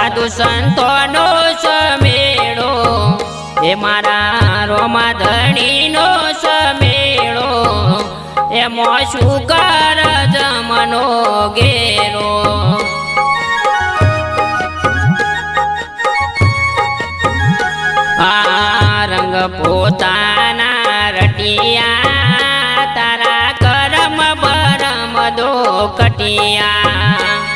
સાધુ સંતોનો સમેળો એ મારા રોમા ધણીનો સમેળો એમાં શું કર જમનો ઘેરો આ રંગ પોતાના રટિયા તારા કરમ બરમ દો કટિયા